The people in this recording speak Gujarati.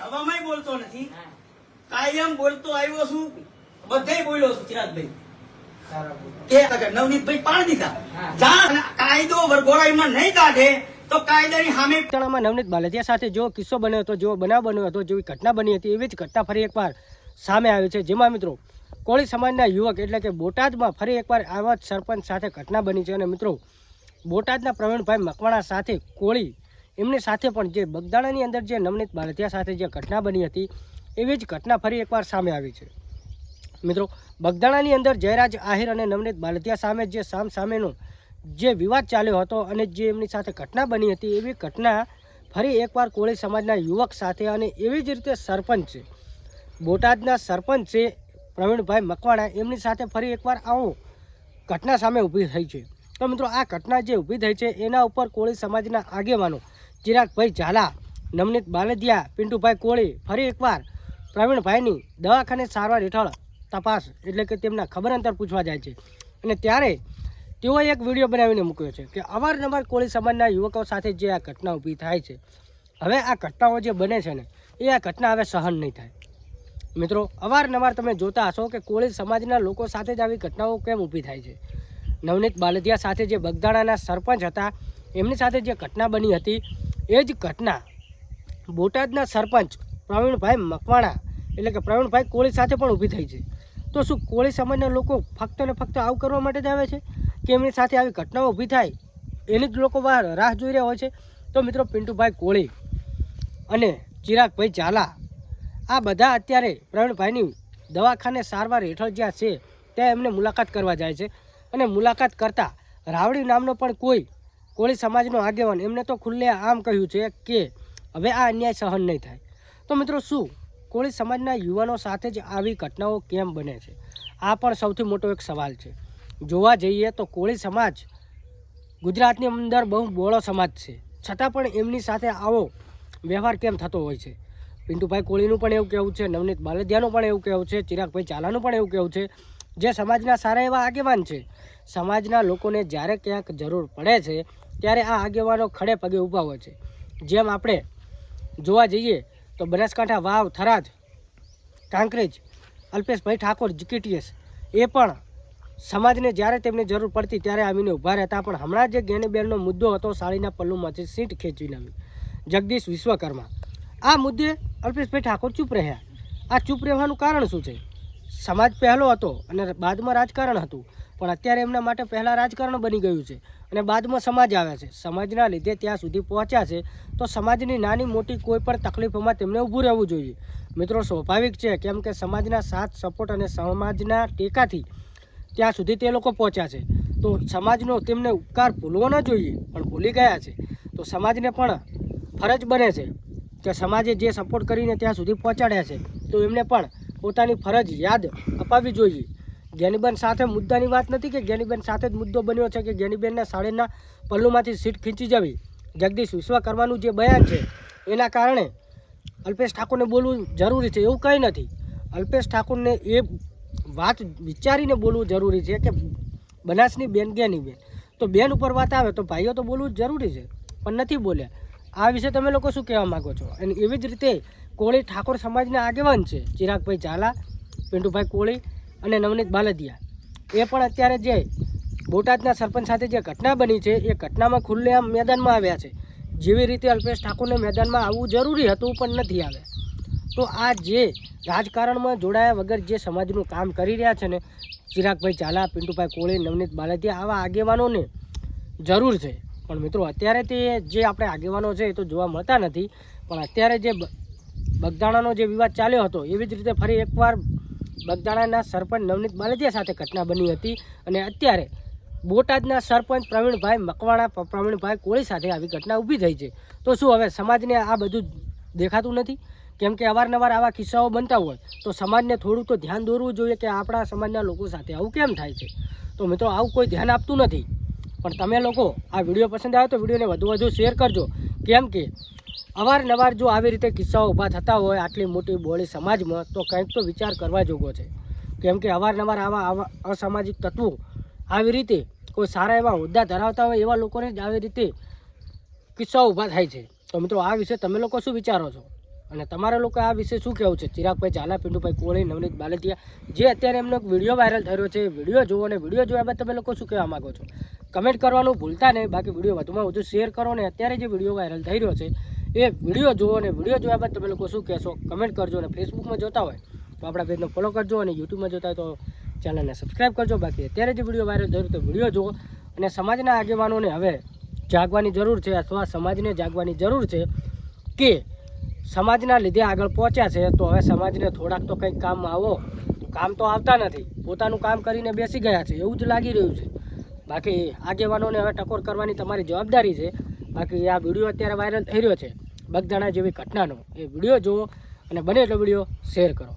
હવામાં બોલતો નથી, કાયમ બોલતો આવ્યો છું, બધે બોલ્યો છું ચિરાગભાઈ કે નવનીતભાઈ પાડી દીધા. જ્યાં કાયદો વરઘોડાઈમાં નહીં કાઢે તો કાયદાની સામે. નવનીત બાલદિયા સાથે જેવો કિસ્સો બન્યો હતો, જેવો બનાવ બન્યો હતો, જેવી ઘટના બની હતી, એવી જ ઘટના ફરી એકવાર સામે આવી છે. જેમાં મિત્રો કોળી સમાજના યુવક એટલે કે બોટાદમાં ફરી એકવાર આવા જ સરપંચ સાથે ઘટના બની છે. અને મિત્રો બોટાદના પ્રવીણભાઈ મકવાણા સાથે કોળી એમની સાથે પણ જે બગદાણાની અંદર જે નવનીત બાલદિયા સાથે જે ઘટના બની હતી, એવી જ ઘટના ફરી એકવાર સામે આવી છે. મિત્રો બગદાણાની અંદર જયરાજ આહિર અને નવનીત બાલદિયા સામે જે સામેનો જે વિવાદ ચાલ્યો હતો અને જે એમની સાથે ઘટના બની હતી, એવી ઘટના ફરી એકવાર કોળી સમાજના યુવક સાથે અને એવી જ રીતે સરપંચ છે, બોટાદના સરપંચ છે પ્રવીણભાઈ મકવાણા, એમની સાથે ફરી એકવાર આવો ઘટના સામે ઊભી થઈ છે. તો મિત્રો આ ઘટના જે ઊભી થઈ છે એના ઉપર કોળી સમાજના આગેવાનો ચિરાગભાઈ ઝાલા, નવનીત બાલદિયા, પિન્ટુભાઈ કોળી ફરી એકવાર પ્રવીણભાઈની દવાખાને સારવાર હેઠળ તપાસ એટલે કે તેમના ખબર અંતર પૂછવા જાય છે. અને ત્યારે તેઓએ એક વિડીયો બનાવીને મૂક્યો છે કે અવારનવાર કોળી સમાજના યુવકો સાથે જે આ ઘટના ઊભી થાય છે, હવે આ ઘટનાઓ જે બને છે ને એ આ ઘટના હવે સહન નહીં થાય. મિત્રો અવારનવાર તમે જોતા હશો કે કોળી સમાજના લોકો સાથે જ આવી ઘટનાઓ કેમ ઊભી થાય છે. નવનીત બાલદિયા સાથે જે બગદાણાના સરપંચ હતા એમની સાથે જે ઘટના બની હતી, એ જ ઘટના બોટાદના સરપંચ પ્રવીણભાઈ મકવાણા એટલે કે પ્રવીણભાઈ કોળી સાથે પણ ઊભી થઈ છે. તો શું કોળી સમાજના લોકો ફક્ત ને ફક્ત આવું કરવા માટે જ આવે છે કે એમની સાથે આવી ઘટનાઓ ઊભી થાય એની જ લોકો રાહ જોઈ રહ્યા હોય છે? તો મિત્રો પિન્ટુભાઈ કોળી અને ચિરાગભાઈ ઝાલા આ બધા અત્યારે પ્રવીણભાઈની દવાખાને સારવાર હેઠળ જ્યાં છે ત્યાં એમને મુલાકાત કરવા જાય છે. અને મુલાકાત કરતાં રાવડી નામનો પણ કોઈ કોળી સમાજનો આગેવાન એમને તો ખુલ્લે આમ કહ્યું છે કે હવે આ અન્યાય સહન નહીં થાય. તો મિત્રો શું કોળી સમાજના યુવાનો સાથે જ આવી ઘટનાઓ કેમ બને છે? આ પણ સૌથી મોટો એક સવાલ છે. જોવા જઈએ તો કોળી સમાજ ગુજરાતની અંદર બહુ બોળો સમાજ છે, છતાં પણ એમની સાથે આવો વ્યવહાર કેમ થતો હોય છે? પિન્ટુભાઈ કોળીનું પણ એવું કહેવું છે, નવનીત બાલદિયાનું પણ એવું કહેવું છે, ચિરાગભાઈ ઝાલાનું પણ એવું કહેવું છે, જે સમાજના સારા એવા આગેવાન છે. સમાજના લોકોને જ્યારે ક્યાંક જરૂર પડે છે ત્યારે આ આગેવાનો ખડે પગે ઊભા હોય છે. જેમ આપણે જોવા જઈએ તો બનાસકાંઠા, વાવ, થરાદ, કાંકરેજ, અલ્પેશભાઈ ઠાકોર જીકેટીએસ એ પણ સમાજને જ્યારે તેમને જરૂર પડતી ત્યારે આવીને ઊભા રહેતા. પણ હમણાં જે ગેનીબેનનો મુદ્દો હતો, સાડીના પલ્લુમાંથી સીટ ખેંચીને આવી જગદીશ વિશ્વકર્મા, આ મુદ્દે અલ્પેશભાઈ ઠાકોર ચૂપ રહ્યા. આ ચૂપ રહેવાનું કારણ શું છે? સમાજ પહેલો હતો અને બાદમાં રાજકારણ હતું, પણ અત્યારે એમના માટે પહેલાં રાજકારણ બની ગયું છે અને બાદમાં સમાજ આવે છે. સમાજના લીધે ત્યાં સુધી પહોંચ્યા છે તો સમાજની નાની મોટી કોઈ પણ તકલીફોમાં તેમને ઊભું રહેવું જોઈએ. મિત્રો સ્વાભાવિક છે, કેમ કે સમાજના સાથ સપોર્ટ અને સમાજના ટેકાથી ત્યાં સુધી તે લોકો પહોંચ્યા છે. તો સમાજનો તેમને ઉપકાર ભૂલવો ન જોઈએ, પણ ભૂલી ગયા છે. તો સમાજને પણ ફરજ બને છે કે સમાજે જે સપોર્ટ કરીને ત્યાં સુધી પહોંચાડ્યા છે તો એમને પણ પોતાની ફરજ યાદ અપાવવી જોઈએ. જ્ઞાનીબેન સાથે મુદ્દાની વાત નથી કે જ્ઞાનીબેન સાથે જ મુદ્દો બન્યો છે કે જ્ઞાનીબેનના સાડીના પલ્લુમાંથી સીટ ખીંચી જવી. જગદીશ વિશ્વકર્માનું જે બયાન છે એના કારણે અલ્પેશ ઠાકોરને બોલવું જરૂરી છે એવું કંઈ નથી. અલ્પેશ ઠાકોરને એ વાત વિચારીને બોલવું જરૂરી છે કે બનાસની બેન જ્ઞાનીબેન, તો બેન ઉપર વાત આવે તો ભાઈઓ તો બોલવું જરૂરી છે, પણ નથી બોલ્યા. આ વિશે તમે લોકો શું કહેવા માગો છો? અને એવી જ રીતે કોળી ઠાકોર સમાજના આગેવાન છે ચિરાગભાઈ ઝાલા, પિન્ટુભાઈ કોળી અને નવનીત બાલદિયા, એ પણ અત્યારે જે બોટાદના સરપંચ સાથે જે ઘટના બની છે એ ઘટનામાં ખુલ્લેઆમ મેદાનમાં આવ્યા છે. જેવી રીતે અલ્પેશ ઠાકોરને મેદાનમાં આવવું જરૂરી હતું પણ નથી આવ્યા. તો આ જે રાજકારણમાં જોડાયા વગર જે સમાજનું કામ કરી રહ્યા છે ને ચિરાગભાઈ ઝાલા, પિન્ટુભાઈ કોળી, નવનીત બાલદિયા, આવા આગેવાનોને જરૂર છે. પણ મિત્રો અત્યારે તે જે આપણે આગેવાનો છે એ તો જોવા મળતા નથી. પણ અત્યારે જે બગદાણાનો જે વિવાદ ચાલ્યો હતો એવી જ રીતે ફરી એકવાર બગદાણાના સરપંચ નવનીત બાલદિયા સાથે ઘટના બની હતી અને અત્યારે બોટાદના સરપંચ પ્રવીણભાઈ મકવાણા, પ્રવીણભાઈ કોળી સાથે આવી ઘટના ઊભી થઈ છે. તો શું હવે સમાજને આ બધું દેખાતું નથી? કેમ કે અવારનવાર આવા કિસ્સાઓ બનતા હોય તો સમાજને થોડું તો ધ્યાન દોરવું જોઈએ કે આપણા સમાજના લોકો સાથે આવું કેમ થાય છે. તો મિત્રો આવું કોઈ ધ્યાન આપતું નથી. પણ તમે લોકો આ વિડીયો પસંદ આવે તો વિડીયોને વધુ શેર કરજો. કેમ કે અવારનવાર જો આવી રીતે કિસ્સાઓ ઊભા થતા હોય આટલી મોટી બોળી સમાજમાં તો કંઈક તો વિચાર કરવા જોગો છે. કેમ કે અવારનવાર આવા અસામાજિક તત્વો આવી રીતે કોઈ સારા એવા હોદ્દા ધરાવતા હોય એવા લોકોને જ આવી રીતે કિસ્સાઓ ઊભા થાય છે. તો મિત્રો આ વિશે તમે લોકો શું વિચારો છો? અને તમારા લોકો આ વિશે શું કહેવું છે? ચિરાગભાઈ ઝાલા, પિન્ટુભાઈ કોળી, નવનીત બાલતિયા, જે અત્યારે એમનો એક વિડીયો વાયરલ થઈ રહ્યો છે, વિડીયો જુઓ અને વિડીયો જોયા બાદ તમે લોકો શું કહેવા માગો છો કમેન્ટ કરવાનું ભૂલતા નહીં. બાકી વિડીયો વધુમાં વધુ શેર કરો ને અત્યારે જે વિડીયો વાયરલ થઈ રહ્યો છે એ વિડીયો જુઓ અને વિડીયો જોયા બાદ તમે લોકો શું કહેશો કમેન્ટ કરજો. અને ફેસબુકમાં જોતા હોય તો આપણા પેજને ફોલો કરજો અને યુટ્યુબમાં જોતા હોય તો ચેનલને સબસ્ક્રાઈબ કરજો. બાકી અત્યારે જે વિડીયો વાયરલ થયો તો વિડીયો જુઓ અને સમાજના આગેવાનોને હવે જાગવાની જરૂર છે, અથવા સમાજને જાગવાની જરૂર છે કે સમાજના લીધે આગળ પહોંચ્યા છે તો હવે સમાજને થોડાક તો કંઈક કામમાં આવો. કામ તો આવતા નથી, પોતાનું કામ કરીને બેસી ગયા છે એવું જ લાગી રહ્યું છે. બાકી આગેવાનોને હવે ટકોર કરવાની તમારી જવાબદારી છે. બાકી આ વિડીયો અત્યારે વાયરલ થઈ રહ્યો છે બગદાણા જેવી ઘટનાનો, એ વિડીયો જુઓ અને બને એટલો વિડીયો શેર કરો.